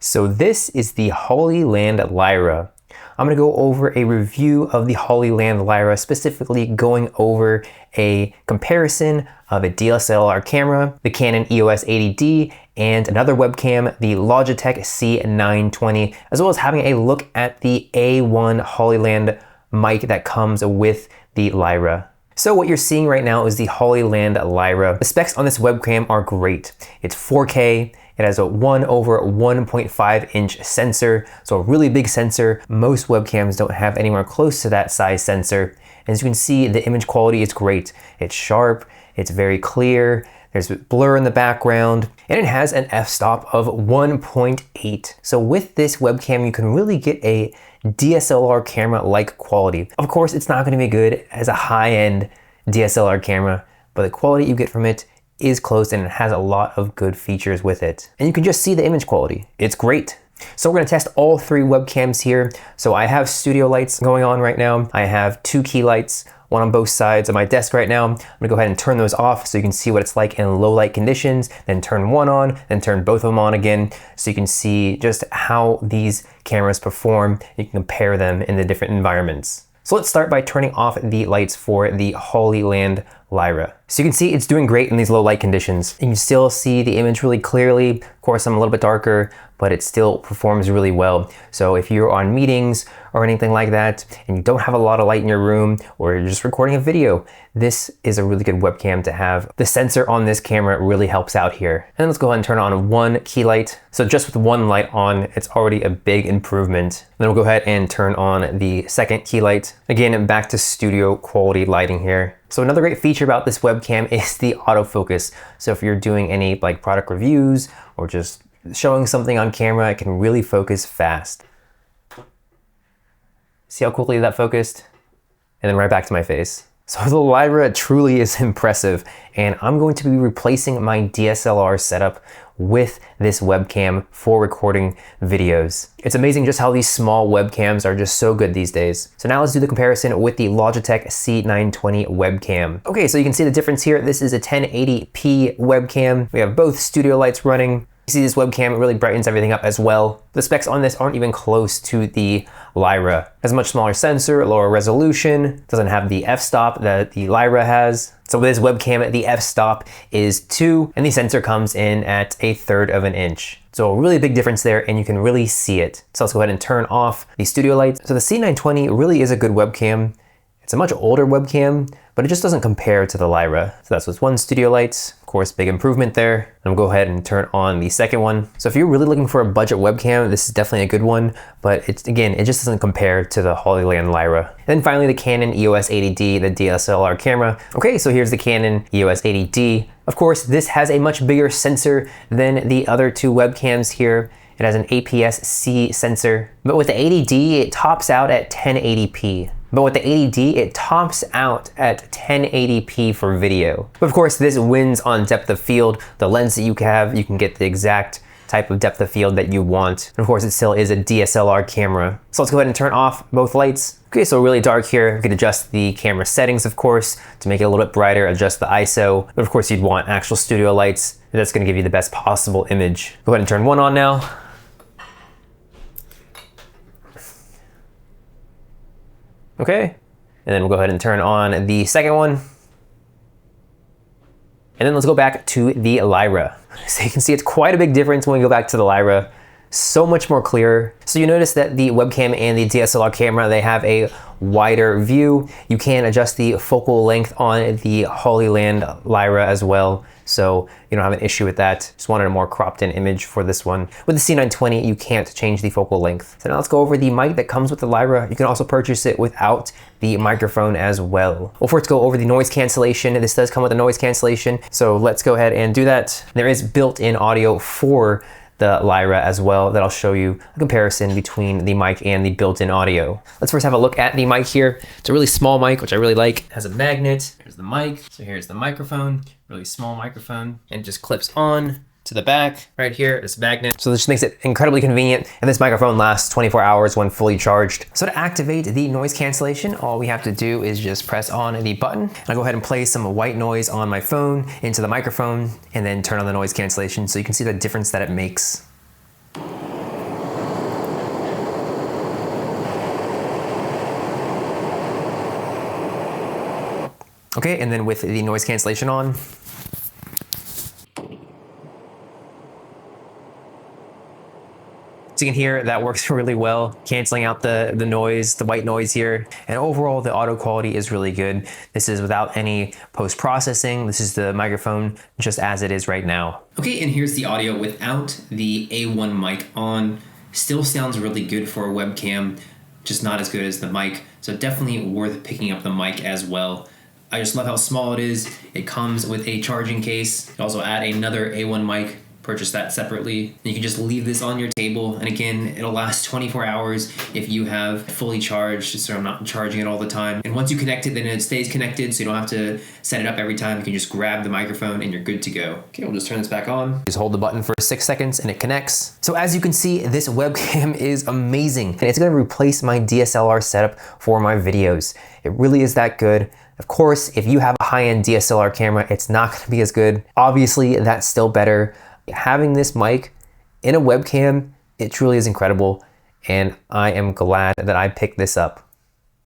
So this is the Hollyland Lyra. I'm going to go over a review of the Hollyland Lyra, specifically going over a comparison of a DSLR camera, the Canon EOS 80D, and another webcam, the Logitech C920, as well as having a look at the A1 Hollyland mic that comes with the Lyra. So what you're seeing right now is the Hollyland Lyra. The specs on this webcam are great. It's 4K. It has a 1/1.5 inch sensor, so a really big sensor. Most webcams don't have anywhere close to that size sensor. And as you can see, the image quality is great. It's sharp, it's very clear, there's blur in the background, and it has an f-stop of 1.8. So with this webcam, you can really get a DSLR camera-like quality. Of course, it's not gonna be good as a high-end DSLR camera, but the quality you get from it is close and it has a lot of good features with it. And you can just see the image quality. It's great. So we're gonna test all three webcams here. So I have studio lights going on right now. I have two key lights, one on both sides of my desk right now. I'm gonna go ahead and turn those off so you can see what it's like in low light conditions, then turn one on, then turn both of them on again so you can see just how these cameras perform. You can compare them in the different environments. So let's start by turning off the lights for the Hollyland Lyra. So you can see it's doing great in these low light conditions. You can still see the image really clearly. Of course, I'm a little bit darker, but it still performs really well. So if you're on meetings or anything like that, and you don't have a lot of light in your room, or you're just recording a video, this is a really good webcam to have. The sensor on this camera really helps out here. And let's go ahead and turn on one key light. So just with one light on, it's already a big improvement. Then we'll go ahead and turn on the second key light. Again, back to studio quality lighting here. So another great feature about this webcam is the autofocus. So if you're doing any like product reviews or just showing something on camera, it can really focus fast. See how quickly that focused? And then right back to my face. So the Lyra truly is impressive, and I'm going to be replacing my DSLR setup with this webcam for recording videos. It's amazing just how these small webcams are just so good these days. So now let's do the comparison with the Logitech C920 webcam. Okay, so you can see the difference here. This is a 1080p webcam. We have both studio lights running. You see this webcam, it really brightens everything up as well. The specs on this aren't even close to the Lyra. It has a much smaller sensor, lower resolution, doesn't have the f-stop that the Lyra has. So with this webcam, the f-stop is 2, and the sensor comes in at 1/3 of an inch. So a really big difference there, and you can really see it. So let's go ahead and turn off the studio lights. So the C920 really is a good webcam. It's a much older webcam, but it just doesn't compare to the Lyra. So that's with one studio lights. Of course, big improvement there. And we'll go ahead and turn on the second one. So if you're really looking for a budget webcam, this is definitely a good one, but it just doesn't compare to the Hollyland Lyra. And then finally, the Canon EOS 80D, the DSLR camera. Okay, so here's the Canon EOS 80D. Of course, this has a much bigger sensor than the other two webcams here. It has an APS-C sensor, but with the 80D, it tops out at 1080p. But with the 80D, it tops out at 1080p for video. But of course, this wins on depth of field. The lens that you have, you can get the exact type of depth of field that you want. And of course, it still is a DSLR camera. So let's go ahead and turn off both lights. Okay, so really dark here. You can adjust the camera settings, of course, to make it a little bit brighter, adjust the ISO. But of course, you'd want actual studio lights. That's gonna give you the best possible image. Go ahead and turn one on now. Okay, and then we'll go ahead and turn on the second one. And then let's go back to the Lyra. So you can see it's quite a big difference when we go back to the Lyra. So much more clear. So you notice that the webcam and the DSLR camera, they have a wider view. You can adjust the focal length on the Hollyland Lyra as well. So you don't have an issue with that. Just wanted a more cropped in image for this one. With the C920, you can't change the focal length. So now let's go over the mic that comes with the Lyra. You can also purchase it without the microphone as well. Well, first go over the noise cancellation. This does come with a noise cancellation. So let's go ahead and do that. There is built-in audio for the Lyra as well that I'll show you a comparison between the mic and the built-in audio. Let's first have a look at the mic here. It's a really small mic, which I really like. It has a magnet. Here's the mic. So here's the microphone, really small microphone, and it just clips on to the back right here, this magnet. So this makes it incredibly convenient, and this microphone lasts 24 hours when fully charged. So to activate the noise cancellation, all we have to do is just press on the button. And I'll go ahead and play some white noise on my phone into the microphone, and then turn on the noise cancellation so you can see the difference that it makes. Okay, and then with the noise cancellation on, so you can hear that works really well, canceling out the noise, the white noise here. And overall, the audio quality is really good. This is without any post-processing. This is the microphone just as it is right now. Okay, and here's the audio without the A1 mic on. Still sounds really good for a webcam, just not as good as the mic. So definitely worth picking up the mic as well. I just love how small it is. It comes with a charging case. You also add another A1 mic, purchase that separately. You can just leave this on your table, and again, it'll last 24 hours if you have fully charged, so I'm not charging it all the time. And once you connect it, then it stays connected, so you don't have to set it up every time. You can just grab the microphone and you're good to go. Okay, we'll just turn this back on. Just hold the button for 6 seconds and it connects. So as you can see, this webcam is amazing, and it's gonna replace my DSLR setup for my videos. It really is that good. Of course, if you have a high-end DSLR camera, it's not gonna be as good. Obviously, that's still better. Having this mic in a webcam, it truly is incredible, and I am glad that I picked this up.